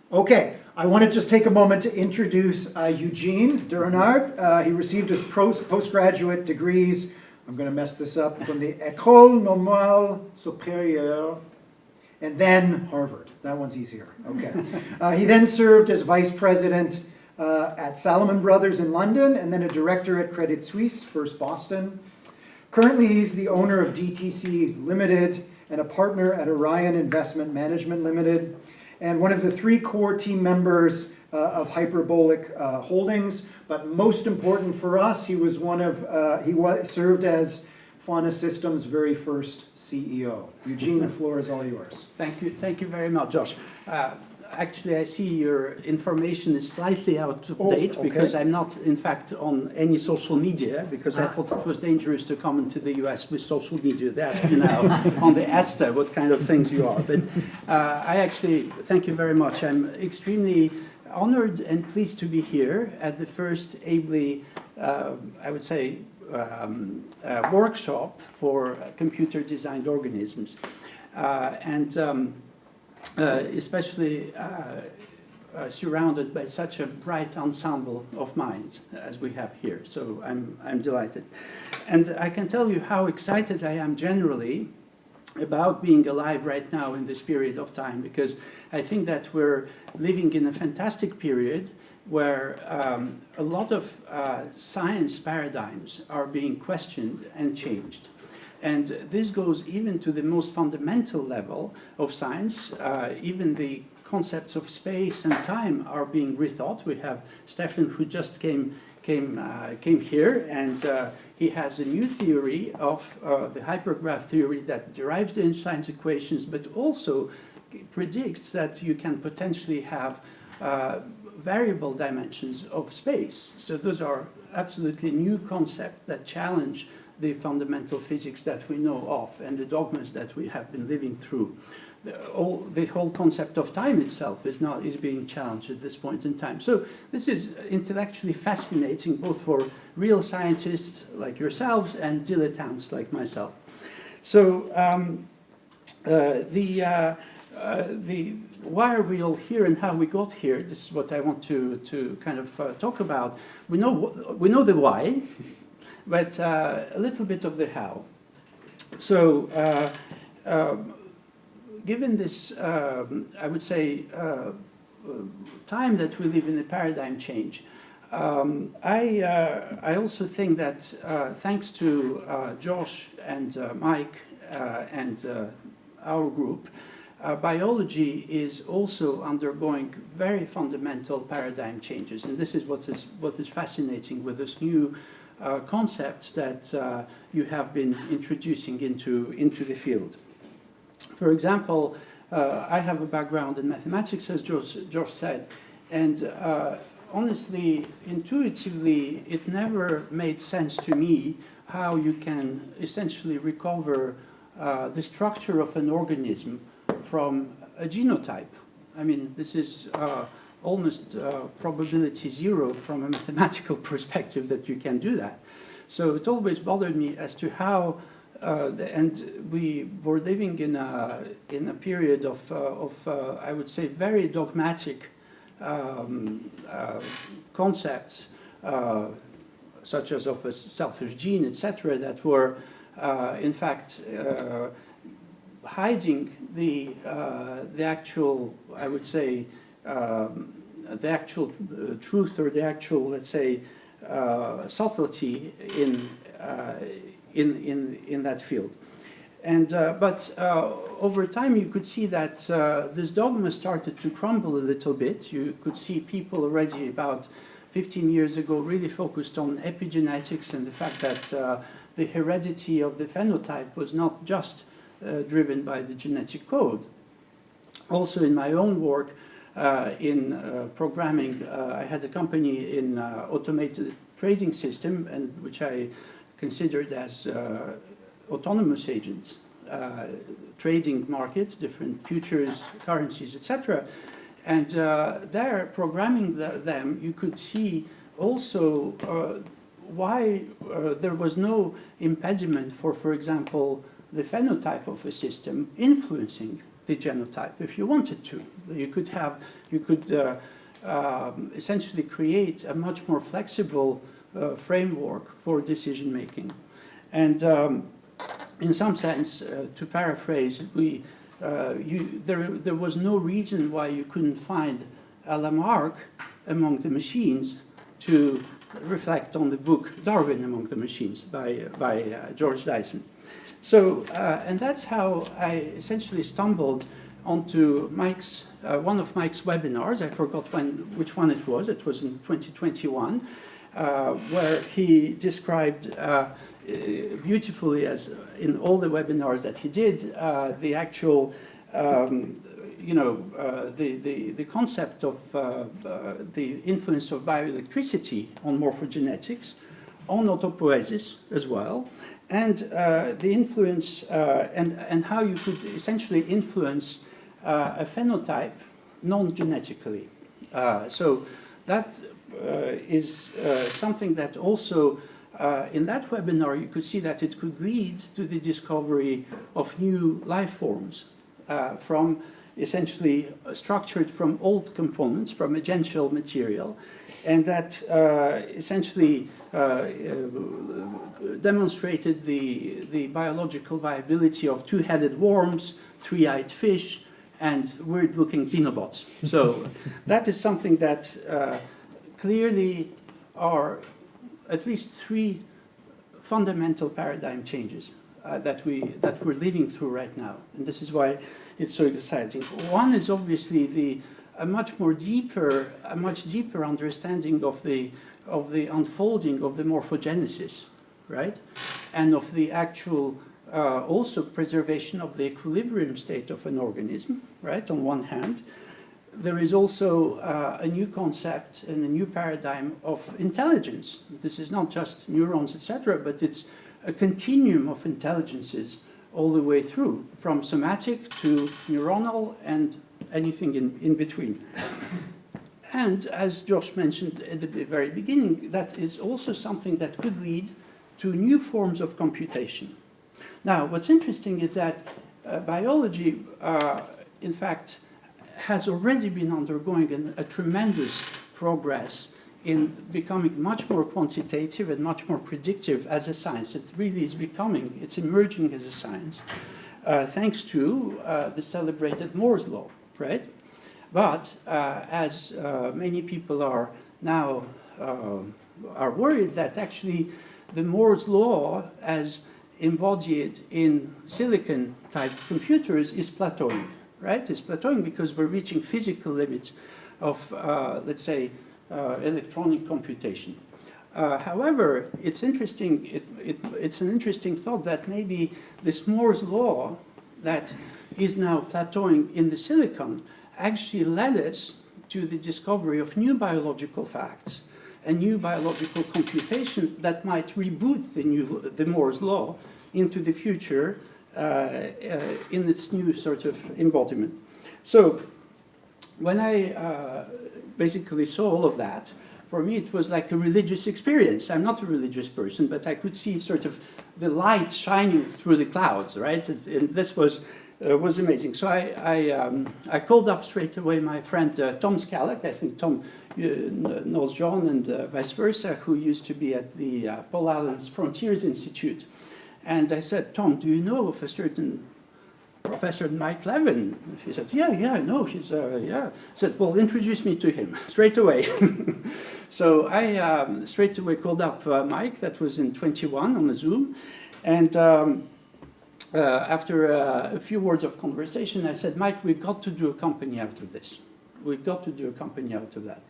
Okay, I want to just take a moment to introduce Eugene Durenard. He received his postgraduate degrees, I'm going to mess this up, from the École Normale Supérieure, and then Harvard. That one's easier. Okay. He then served as vice president at Salomon Brothers in London, and then a director at Credit Suisse, first Boston. Currently, he's the owner of DTC Limited and a partner at Orion Investment Management Limited, and one of the 3 core team members of Hyperbolic Holdings. But most important for us, he served as Fauna Systems' very first CEO. Eugene, the floor is all yours. Thank you very much, Josh. Actually, I see your information is slightly out of date because I'm not, in fact, on any social media because I thought it was dangerous to come into the US with social media. They ask you now on the ESTA what kind of things you are. But I actually, thank you very much. I'm extremely honored and pleased to be here at the first ABLE, I would say, workshop for computer-designed organisms. Especially surrounded by such a bright ensemble of minds as we have here. So I'm delighted. And I can tell you how excited I am generally about being alive right now in this period of time, because I think that we're living in a fantastic period where a lot of science paradigms are being questioned and changed. And this goes even to the most fundamental level of science. Even the concepts of space and time are being rethought. We have Stefan, who just came here, and he has a new theory of the hypergraph theory that derives the Einstein's equations, but also predicts that you can potentially have variable dimensions of space. So those are absolutely new concepts that challenge the fundamental physics that we know of and the dogmas that we have been living through. The whole concept of time itself is being challenged at this point in time. So this is intellectually fascinating, both for real scientists like yourselves and dilettantes like myself. So why are we all here and how we got here? This is what I want to kind of talk about. We know the why, but a little bit of the how. So given this, I would say, time that we live in, a paradigm change, I also think that thanks to Josh and Mike and our group, biology is also undergoing very fundamental paradigm changes. And this is what is fascinating with this new concepts that you have been introducing into the field. For example, I have a background in mathematics, as George said, and honestly, intuitively, it never made sense to me how you can essentially recover the structure of an organism from a genotype. I mean, this is almost probability 0 from a mathematical perspective that you can do that. So it always bothered me as to how, and we were living in a period of I would say, very dogmatic concepts, such as of a selfish gene, etc., that were, in fact, hiding the actual, I would say, the actual truth, or the actual, let's say, subtlety in that field. And but over time, you could see that this dogma started to crumble a little bit. You could see people already about 15 years ago really focused on epigenetics and the fact that the heredity of the phenotype was not just driven by the genetic code. Also, in my own work in programming, I had a company in automated trading system, and which I considered as autonomous agents, trading markets, different futures, currencies, etc. And there, programming them, you could see also why there was no impediment for example, the phenotype of a system influencing the genotype if you wanted to. You could essentially create a much more flexible framework for decision making. And in some sense, to paraphrase, there was no reason why you couldn't find a Lamarck among the machines to reflect on the book Darwin Among the Machines by George Dyson. So, and that's how I essentially stumbled onto one of Mike's webinars. I forgot which one it was. It was in 2021, where he described beautifully, as in all the webinars that he did, the actual, the concept of the influence of bioelectricity on morphogenetics, on autopoiesis as well, and the influence and how you could essentially influence a phenotype non-genetically. So that is something that also in that webinar you could see that it could lead to the discovery of new life forms from essentially structured from old components, from agential material, and that essentially demonstrated the biological viability of two-headed worms, three-eyed fish, and weird-looking xenobots. So that is something that clearly are at least three fundamental paradigm changes that we're living through right now, and this is why it's so exciting. One is obviously a much deeper understanding of the unfolding of the morphogenesis, right, and of the actual also preservation of the equilibrium state of an organism, right. On one hand, there is also a new concept and a new paradigm of intelligence. This is not just neurons, etc., but it's a continuum of intelligences all the way through, from somatic to neuronal and anything in between. And as Josh mentioned at the very beginning, that is also something that could lead to new forms of computation. Now, what's interesting is that biology, in fact, has already been undergoing a tremendous progress in becoming much more quantitative and much more predictive as a science. It really is it's emerging as a science, thanks to the celebrated Moore's law, right? But as many people are now are worried that actually the Moore's law, as embodied in silicon-type computers, is plateauing, right? It's plateauing because we're reaching physical limits of, let's say, electronic computation. However, it's interesting. It's an interesting thought that maybe this Moore's law that is now plateauing in the silicon actually led us to the discovery of new biological facts and new biological computation that might reboot the Moore's law into the future in its new sort of embodiment. So when I basically saw all of that, for me it was like a religious experience. I'm not a religious person, but I could see sort of the light shining through the clouds, right? And this was amazing. So I called up straight away my friend Tom Skalak. I think Tom knows John, and vice versa, who used to be at the Paul Allen's Frontiers Institute. And I said, Tom, do you know of a certain Professor Mike Levin? He said, yeah, I know. He's, yeah. I said, well, introduce me to him straight away. So I straight away called up Mike. That was in 21 on a Zoom. And after a few words of conversation, I said, Mike, we've got to do a company out of this. We've got to do a company out of that.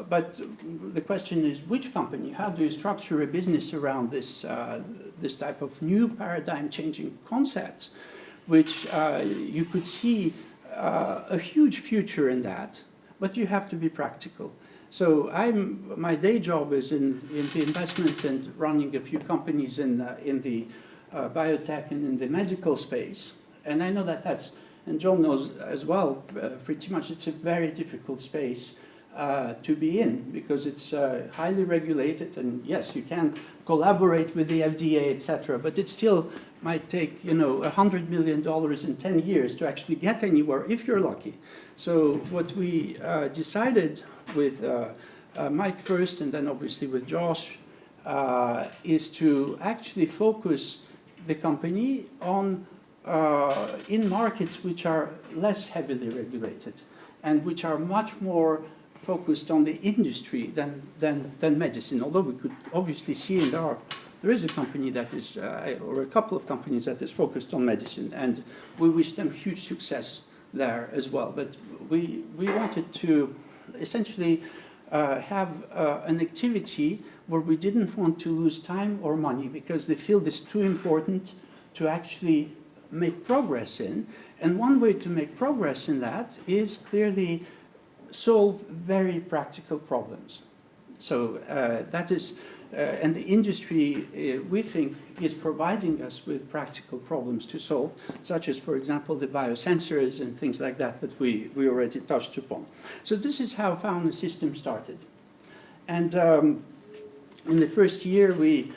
But the question is, which company? How do you structure a business around this this type of new paradigm-changing concepts, which you could see a huge future in that, but you have to be practical. So my day job is in the investment and running a few companies in the biotech and in the medical space, and I know that's, and John knows as well, pretty much it's a very difficult space to be in, because it's highly regulated, and yes, you can collaborate with the FDA, etc., but it's still might take, $100 million in 10 years to actually get anywhere if you're lucky. So what we decided with Mike first, and then obviously with Josh, is to actually focus the company on in markets which are less heavily regulated and which are much more focused on the industry than medicine. Although we could obviously see there is a company that is, or a couple of companies that is focused on medicine, and we wish them huge success there as well. But we wanted to essentially have an activity where we didn't want to lose time or money because the field is too important to actually make progress in. And one way to make progress in that is clearly solve very practical problems. So that is, and the industry, we think, is providing us with practical problems to solve, such as, for example, the biosensors and things like that we already touched upon. So this is how Found the System started. And in the first year, we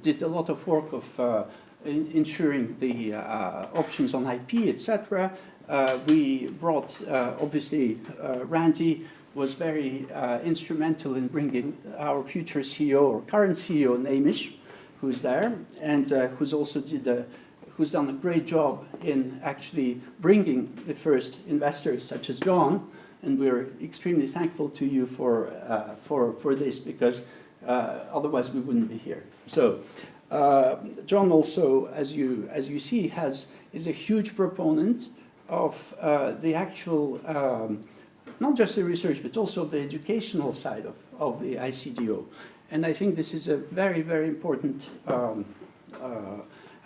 did a lot of work of ensuring the options on IP, etc. We brought, obviously, Randy was very instrumental in bringing our future CEO or current CEO, Namish, who's there, and who's done a great job in actually bringing the first investors such as John, and we're extremely thankful to you for this because otherwise we wouldn't be here. So John also, as you see, is a huge proponent of the actual not just the research, but also the educational side of the ICDO. And I think this is a very, very important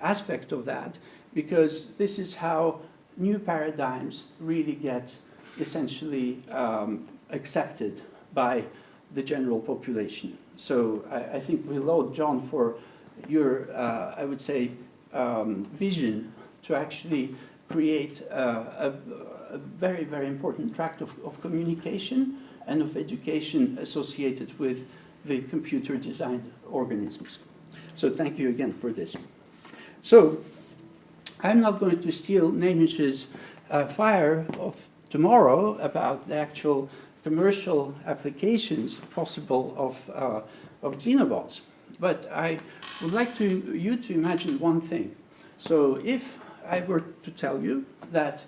aspect of that, because this is how new paradigms really get essentially accepted by the general population. So I think we laud John for your, I would say, vision to actually create a very, very important tract of communication and of education associated with the computer-designed organisms. So thank you again for this. So I'm not going to steal Namish's fire of tomorrow about the actual commercial applications possible of xenobots, but I would like you to imagine one thing. So if I were to tell you that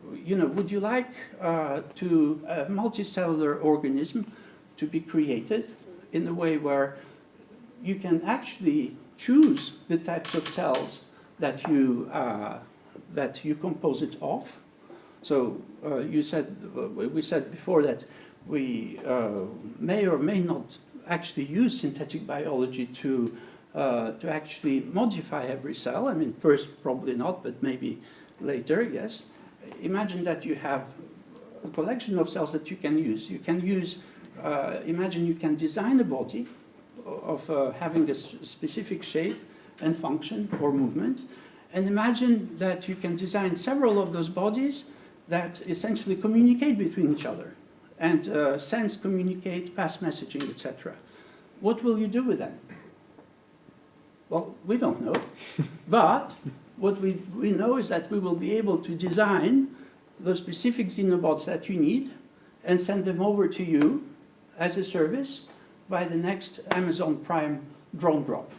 would you like to a multicellular organism to be created in a way where you can actually choose the types of cells that you compose it of? So we said before that we may or may not actually use synthetic biology to actually modify every cell. I mean, first probably not, but maybe later, yes. Imagine that you have a collection of cells that you can use. You can use, imagine you can design a body of having a specific shape and function or movement. And imagine that you can design several of those bodies that essentially communicate between each other and sense, communicate, pass messaging, etc. What will you do with them? Well, we don't know. But what we know is that we will be able to design those specific xenobots that you need and send them over to you as a service by the next Amazon Prime drone drop.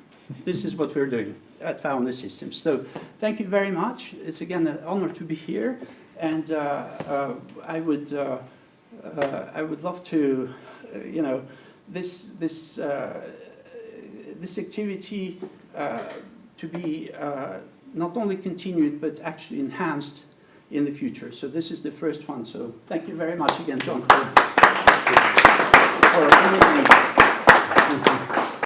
This is what we're doing at Found the System. So thank you very much. It's again an honor to be here, and I would love to, this activity to be not only continued but actually enhanced in the future. So this is the first one. So thank you very much again, John, for everything.